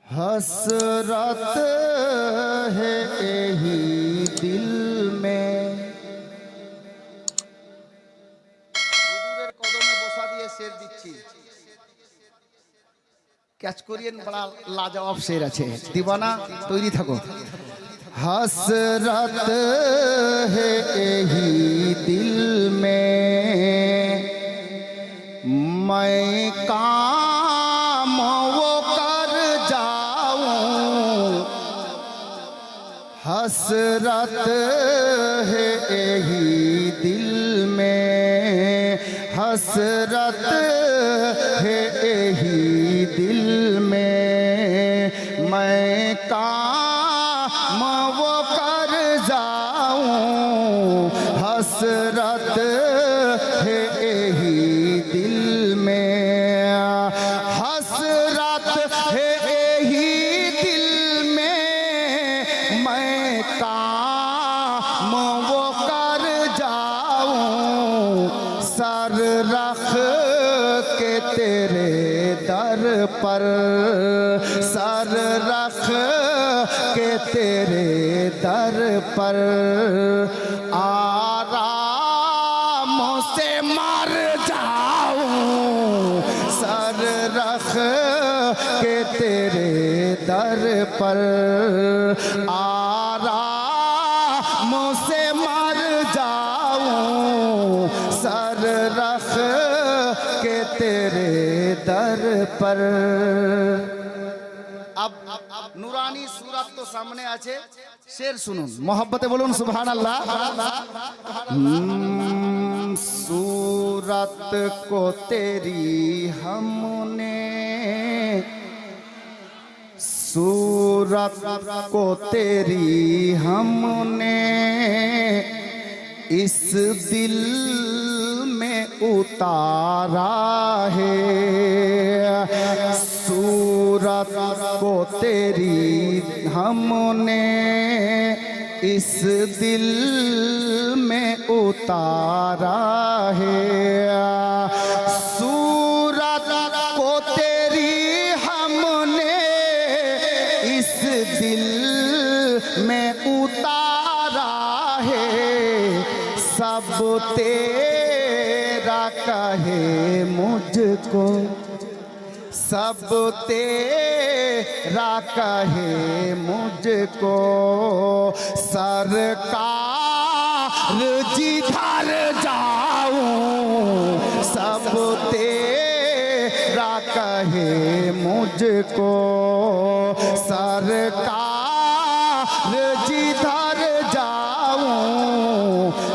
हसरत है यही दिल में। হুজুরের কদমে বসা দিয়ে শের দিচ্ছি, ক্যাচ করিয়েন, বড় লাজবাব শের আছে। দিবানা তৈরি থাকো। हसरत है यही दिल में, मैं काम वो कर जाऊं। हसरत है यही दिल में, हसरत है यही दिल में, मैं काम वो कर जाऊं। हसरत है यही दिल में, हसरत है यही दिल में, मैं काम वो कर जाऊं। सर रख के तेरे दर पर, सर रख के तेरे दर पर, आराम से मर जाऊं। सर रख के तेरे दर पर, आराम से मर जाऊं। सर रख के तेरे दर पर। अब नूरानी सूरत तो सामने आछे, शेर सुनुन, मोहब्बते बोलुन सुभान अल्लाह। सूरत को तेरी हमने, सूरत को तेरी हमने इस दिल में उतारा है। सूरत को तेरी हमने इस दिल में उतारा है। सूरत को तेरी हमने इस दिल में उतारा है। सब तेरा कहे मुझको, सब तेरा कहे मुझको। सरकार जिधर जाऊं, सब तेरा कहे मुझको। सरकार जिधर जाऊं,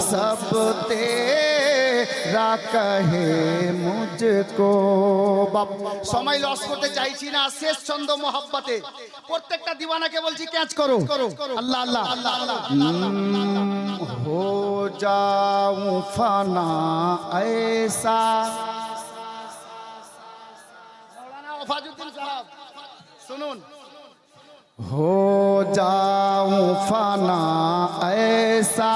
सब तेरा कहे मुझको। বাপ সময় লস করতে চাইছি না, শেষ ছন্দ মোহাব্বতে। প্রত্যেকটা দিওয়ানাকে বলছি ক্যাচ করো। আল্লাহ আল্লাহ हो जाऊं फना ऐसा। मौलाना वफाजुद्दीन साहब सुनुन। हो जाऊं फना ऐसा,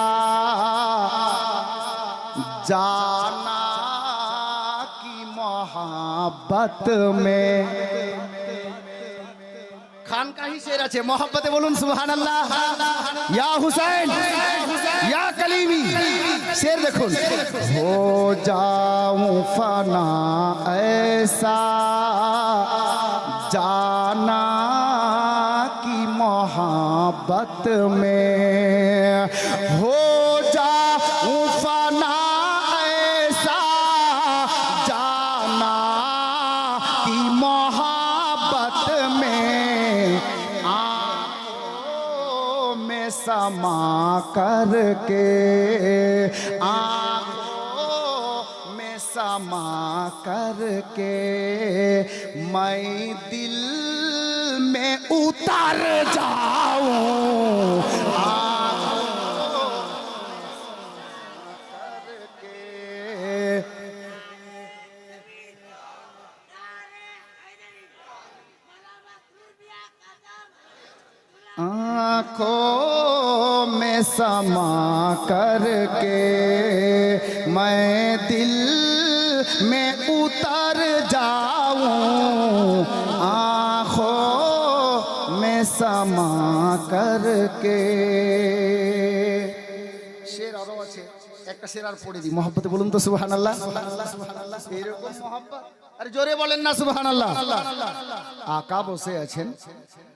जाना की मोहब्बत में। खान का ही शेर अच्छे, मोहब्बत बोलून सुभान अल्लाह। या हुसैन या कलीमी, शेर देखो। हो जाऊं फना ऐसा, जाना की मोहब्बत में। हो जाऊं फना ऐसा, जाना की मोहब्बत में। आँखों में समा करके, आँखों में समा करके, मैं दिल में उतर जाऊं। आँखों में समा करके मैं दिल मैं उतर जाऊं आँखों में समा करके। शेर আরো আছে, একটা শের আর পড়ে দিই। মহব্বতে বলুন তো সুবহানাল্লাহ। এরকম মহব্বত, আরে জোরে বলেন না সুবহানাল্লাহ। আকা বসে আছেন,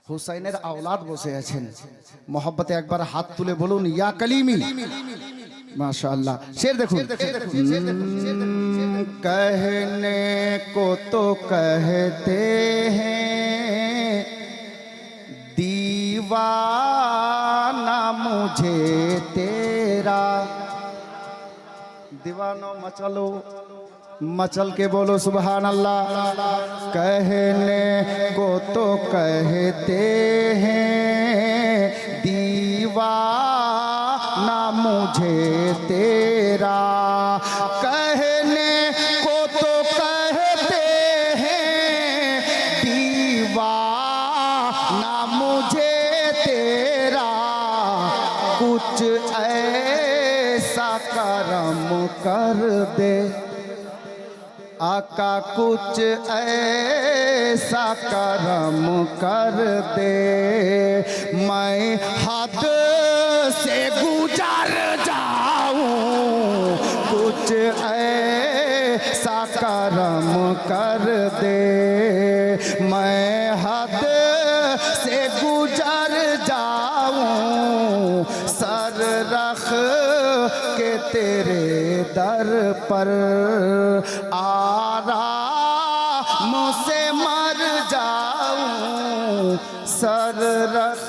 হুসাইনের আওলাদ বসে আছেন, মহব্বতে একবার হাত তুলে বলুন ইয়া কলিমি। माशाअल्लाह। शेर देखो, कहने को तो कहते हैं दीवाना मुझे तेरा। दीवानो मचलो, मचल के बोलो सुभान अल्लाह। कहने को तो कहते हैं दीवाना मुझे तेरा। कहने को तो कहते हैं दीवाना मुझे तेरा। कुछ ऐसा करम कर दे आका, कुछ ऐसा करम कर दे मैं हद से गुजर जाऊं। कुछ ऐसा करम कर दे मैं हद से गुजर जाऊं। सर रख के तेरे दर पर आराम से मर जाऊं। सर रख